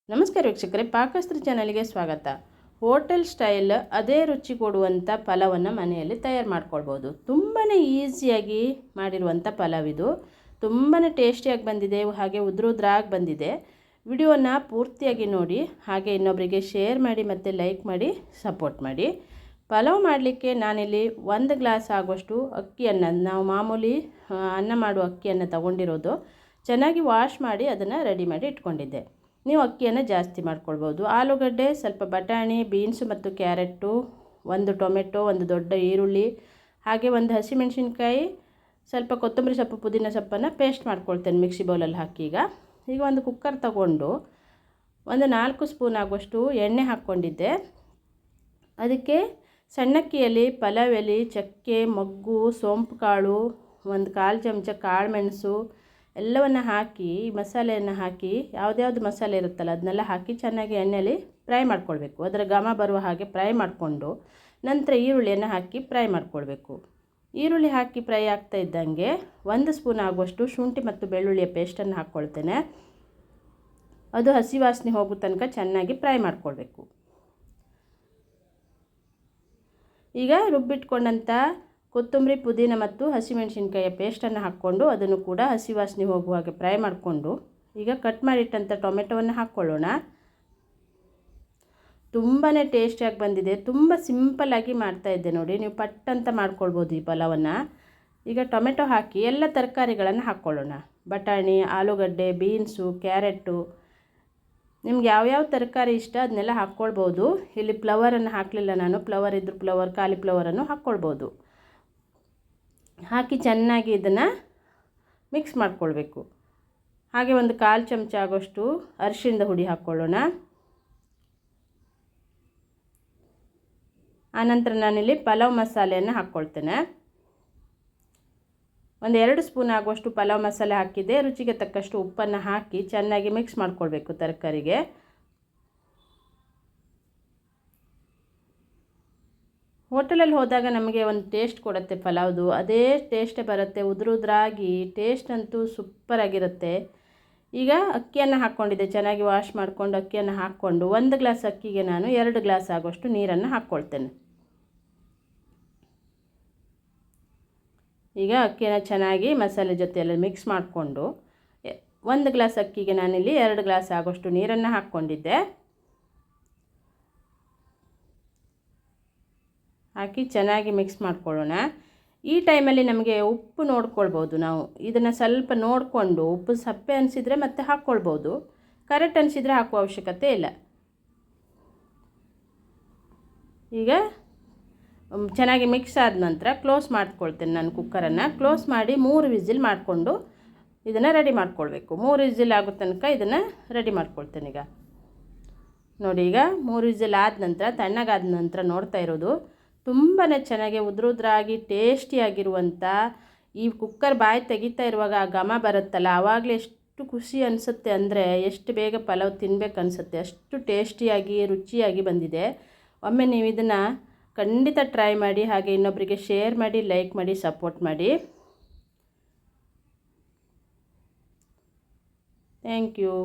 ನಮಸ್ಕಾರ ವೀಕ್ಷಕರೇ, ಪಾಕಸ್ತ್ರ ಚಾನಲ್ಗೆ ಸ್ವಾಗತ. ಹೋಟೆಲ್ ಸ್ಟೈಲ್ ಅದೇ ರುಚಿ ಕೊಡುವಂಥ ಪಲಾವನ್ನು ಮನೆಯಲ್ಲಿ ತಯಾರು ಮಾಡ್ಕೊಳ್ಬೋದು. ತುಂಬಾ ಈಸಿಯಾಗಿ ಮಾಡಿರುವಂಥ ಪಲಾವ್ ಇದು. ತುಂಬಾ ಟೇಸ್ಟಿಯಾಗಿ ಬಂದಿದೆ, ಹಾಗೆ ಉದ್ರಾಗಿ ಬಂದಿದೆ. ವಿಡಿಯೋನ ಪೂರ್ತಿಯಾಗಿ ನೋಡಿ, ಹಾಗೆ ಇನ್ನೊಬ್ಬರಿಗೆ ಶೇರ್ ಮಾಡಿ ಮತ್ತು ಲೈಕ್ ಮಾಡಿ ಸಪೋರ್ಟ್ ಮಾಡಿ. ಪಲಾವ್ ಮಾಡಲಿಕ್ಕೆ ನಾನಿಲ್ಲಿ 1 ಗ್ಲಾಸ್ ಆಗುವಷ್ಟು ಅಕ್ಕಿಯನ್ನು, ನಾವು ಮಾಮೂಲಿ ಅನ್ನ ಮಾಡುವ ಅಕ್ಕಿಯನ್ನು ತಗೊಂಡಿರೋದು, ಚೆನ್ನಾಗಿ ವಾಶ್ ಮಾಡಿ ಅದನ್ನು ರೆಡಿ ಮಾಡಿ ಇಟ್ಕೊಂಡಿದ್ದೆ. ನೀವು ಅಕ್ಕಿಯನ್ನು ಜಾಸ್ತಿ ಮಾಡ್ಕೊಳ್ಬೋದು. ಆಲೂಗಡ್ಡೆ, ಸ್ವಲ್ಪ ಬಟಾಣಿ, ಬೀನ್ಸು ಮತ್ತು ಕ್ಯಾರೆಟು, 1 ಟೊಮೆಟೊ, 1 ದೊಡ್ಡ ಈರುಳ್ಳಿ, ಹಾಗೆ 1 ಹಸಿಮೆಣಸಿನ್ಕಾಯಿ, ಸ್ವಲ್ಪ ಕೊತ್ತಂಬರಿ ಸೊಪ್ಪು, ಪುದೀನ ಸೊಪ್ಪನ್ನು ಪೇಸ್ಟ್ ಮಾಡ್ಕೊಳ್ತೇನೆ ಮಿಕ್ಸಿ ಬೌಲಲ್ಲಿ ಹಾಕಿ. ಈಗ ಒಂದು ಕುಕ್ಕರ್ ತಗೊಂಡು 4 ಸ್ಪೂನ್ ಆಗುವಷ್ಟು ಎಣ್ಣೆ ಹಾಕ್ಕೊಂಡಿದ್ದೆ. ಅದಕ್ಕೆ ಸಣ್ಣಕ್ಕಿಯಲ್ಲಿ ಪಲಾವ್ ಎಲೆ, ಚಕ್ಕೆ, ಮೊಗ್ಗು, ಸೋಂಪು ಕಾಳು, 1/4 ಚಮಚ ಕಾಳುಮೆಣಸು ಎಲ್ಲವನ್ನು ಹಾಕಿ, ಮಸಾಲೆಯನ್ನು ಹಾಕಿ, ಯಾವುದ್ಯಾವುದು ಮಸಾಲೆ ಇರುತ್ತಲ್ಲ ಅದನ್ನೆಲ್ಲ ಹಾಕಿ ಚೆನ್ನಾಗಿ ಎಣ್ಣೆಯಲ್ಲಿ ಫ್ರೈ ಮಾಡ್ಕೊಳ್ಬೇಕು. ಅದರ ಘಮ ಬರುವ ಹಾಗೆ ಫ್ರೈ ಮಾಡಿಕೊಂಡು ನಂತರ ಈರುಳ್ಳಿಯನ್ನು ಹಾಕಿ ಫ್ರೈ ಮಾಡ್ಕೊಳ್ಬೇಕು. ಈರುಳ್ಳಿ ಹಾಕಿ ಫ್ರೈ ಆಗ್ತಾ ಇದ್ದಂಗೆ 1 ಸ್ಪೂನ್ ಆಗುವಷ್ಟು ಶುಂಠಿ ಮತ್ತು ಬೆಳ್ಳುಳ್ಳಿಯ ಪೇಸ್ಟನ್ನು ಹಾಕ್ಕೊಳ್ತೇನೆ. ಅದು ಹಸಿ ವಾಸನೆ ಹೋಗೋ ತನಕ ಚೆನ್ನಾಗಿ ಫ್ರೈ ಮಾಡ್ಕೊಳ್ಬೇಕು. ಈಗ ರುಬ್ಬಿಟ್ಕೊಂಡಂಥ ಕೊತ್ತಂಬರಿ, ಪುದೀನ ಮತ್ತು ಹಸಿಮೆಣಸಿನ್ಕಾಯಿಯ ಪೇಸ್ಟನ್ನು ಹಾಕ್ಕೊಂಡು ಅದನ್ನು ಕೂಡ ಹಸಿ ವಾಸನೆ ಹೋಗುವ ಹಾಗೆ ಫ್ರೈ ಮಾಡಿಕೊಂಡು ಈಗ ಕಟ್ ಮಾಡಿಟ್ಟಂಥ ಟೊಮೆಟೊವನ್ನು ಹಾಕ್ಕೊಳ್ಳೋಣ. ತುಂಬಾ ಟೇಸ್ಟಿಯಾಗಿ ಬಂದಿದೆ. ತುಂಬ ಸಿಂಪಲ್ಲಾಗಿ ಮಾಡ್ತಾಯಿದ್ದೆ ನೋಡಿ, ನೀವು ಪಟ್ಟಂತ ಮಾಡ್ಕೊಳ್ಬೋದು ಈ ಪಲಾವನ್ನು. ಈಗ ಟೊಮೆಟೊ ಹಾಕಿ ಎಲ್ಲ ತರಕಾರಿಗಳನ್ನು ಹಾಕ್ಕೊಳ್ಳೋಣ. ಬಟಾಣಿ, ಆಲೂಗಡ್ಡೆ, ಬೀನ್ಸು, ಕ್ಯಾರೆಟು, ನಿಮ್ಗೆ ಯಾವ್ಯಾವ ತರಕಾರಿ ಇಷ್ಟ ಅದನ್ನೆಲ್ಲ ಹಾಕ್ಕೊಳ್ಬೋದು. ಇಲ್ಲಿ ಫ್ಲವರನ್ನು ಹಾಕಲಿಲ್ಲ ನಾನು, ಫ್ಲವರ್ ಇದ್ದರೂ ಫ್ಲವರ್, ಕಾಲಿಫ್ಲವರನ್ನು ಹಾಕ್ಕೊಳ್ಬೋದು. ಹಾಕಿ ಚೆನ್ನಾಗಿ ಇದನ್ನು ಮಿಕ್ಸ್ ಮಾಡ್ಕೊಳ್ಬೇಕು. ಹಾಗೆ 1/4 ಚಮಚ ಆಗೋಷ್ಟು ಅರಿಶಿಣದ ಹುಡಿ ಹಾಕ್ಕೊಳ್ಳೋಣ. ಆನಂತರ ನಾನಿಲ್ಲಿ ಪಲಾವ್ ಮಸಾಲೆಯನ್ನು ಹಾಕ್ಕೊಳ್ತೇನೆ. 2 ಸ್ಪೂನ್ ಆಗುವಷ್ಟು ಪಲಾವ್ ಮಸಾಲೆ ಹಾಕಿದೆ. ರುಚಿಗೆ ತಕ್ಕಷ್ಟು ಉಪ್ಪನ್ನು ಹಾಕಿ ಚೆನ್ನಾಗಿ ಮಿಕ್ಸ್ ಮಾಡ್ಕೊಳ್ಬೇಕು ತರಕಾರಿಗೆ. ಹೋಟೆಲಲ್ಲಿ ಹೋದಾಗ ನಮಗೆ ಒಂದು ಟೇಸ್ಟ್ ಕೊಡುತ್ತೆ ಪಲಾವ್ದು, ಅದೇ ಟೇಸ್ಟೇ ಬರುತ್ತೆ. ಉದ್ರಾಗಿ ಟೇಸ್ಟ್ ಅಂತೂ ಸೂಪರಾಗಿರುತ್ತೆ. ಈಗ ಅಕ್ಕಿಯನ್ನು ಹಾಕ್ಕೊಂಡಿದ್ದೆ, ಚೆನ್ನಾಗಿ ವಾಶ್ ಮಾಡಿಕೊಂಡು ಅಕ್ಕಿಯನ್ನು ಹಾಕ್ಕೊಂಡು 1 ಗ್ಲಾಸ್ ಅಕ್ಕಿಗೆ ನಾನು 2 ಗ್ಲಾಸ್ ಆಗೋಷ್ಟು ನೀರನ್ನು ಹಾಕ್ಕೊಳ್ತೇನೆ. ಈಗ ಅಕ್ಕಿಯನ್ನು ಚೆನ್ನಾಗಿ ಮಸಾಲೆ ಜೊತೆಯಲ್ಲಿ ಮಿಕ್ಸ್ ಮಾಡಿಕೊಂಡು 1 ಗ್ಲಾಸ್ ಅಕ್ಕಿಗೆ ನಾನಿಲ್ಲಿ 2 ಗ್ಲಾಸ್ ಆಗೋಷ್ಟು ನೀರನ್ನು ಹಾಕ್ಕೊಂಡಿದ್ದೆ. ಹಾಕಿ ಚೆನ್ನಾಗಿ ಮಿಕ್ಸ್ ಮಾಡ್ಕೊಳ್ಳೋಣ. ಈ ಟೈಮಲ್ಲಿ ನಮಗೆ ಉಪ್ಪು ನೋಡ್ಕೊಳ್ಬೋದು. ನಾವು ಇದನ್ನು ಸ್ವಲ್ಪ ನೋಡಿಕೊಂಡು ಉಪ್ಪು ಸಪ್ಪೆ ಅನಿಸಿದರೆ ಮತ್ತೆ ಹಾಕ್ಕೊಳ್ಬೋದು, ಕರೆಕ್ಟ್ ಅನಿಸಿದರೆ ಹಾಕುವ ಅವಶ್ಯಕತೆ ಇಲ್ಲ. ಈಗ ಚೆನ್ನಾಗಿ ಮಿಕ್ಸ್ ಆದ ನಂತರ ಕ್ಲೋಸ್ ಮಾಡ್ಕೊಳ್ತೇನೆ ನಾನು ಕುಕ್ಕರನ್ನು. ಕ್ಲೋಸ್ ಮಾಡಿ 3 ವಿಸಿಲ್ ಮಾಡಿಕೊಂಡು ಇದನ್ನು ರೆಡಿ ಮಾಡ್ಕೊಳ್ಬೇಕು. 3 ವಿಸಿಲ್ ಆಗೋ ತನಕ ಇದನ್ನು ರೆಡಿ ಮಾಡ್ಕೊಳ್ತೇನೆ. ಈಗ ನೋಡಿ, ಈಗ 3 ವಿಸಿಲ್ ಆದ ನಂತರ, ತಣ್ಣಗಾದ ನಂತರ ನೋಡ್ತಾ ಇರೋದು ತುಂಬಾ ಚೆನ್ನಾಗಿ ಉದ್ರಾಗಿ ಟೇಸ್ಟಿಯಾಗಿರುವಂಥ ಈ ಕುಕ್ಕರ್ ಬಾಯಿ ತೆಗಿತಾ ಇರುವಾಗ ಆ ಘಮ ಬರುತ್ತಲ್ಲ, ಆವಾಗಲೇ ಎಷ್ಟು ಖುಷಿ ಅನಿಸುತ್ತೆ ಅಂದರೆ, ಎಷ್ಟು ಬೇಗ ಪಲಾವ್ ತಿನ್ನಬೇಕು ಅನಿಸುತ್ತೆ, ಅಷ್ಟು ಟೇಸ್ಟಿಯಾಗಿ ರುಚಿಯಾಗಿ ಬಂದಿದೆ. ಒಮ್ಮೆ ನೀವು ಇದನ್ನು ಖಂಡಿತ ಟ್ರೈ ಮಾಡಿ, ಹಾಗೆ ಇನ್ನೊಬ್ಬರಿಗೆ ಶೇರ್ ಮಾಡಿ, ಲೈಕ್ ಮಾಡಿ, ಸಪೋರ್ಟ್ ಮಾಡಿ. Thank you.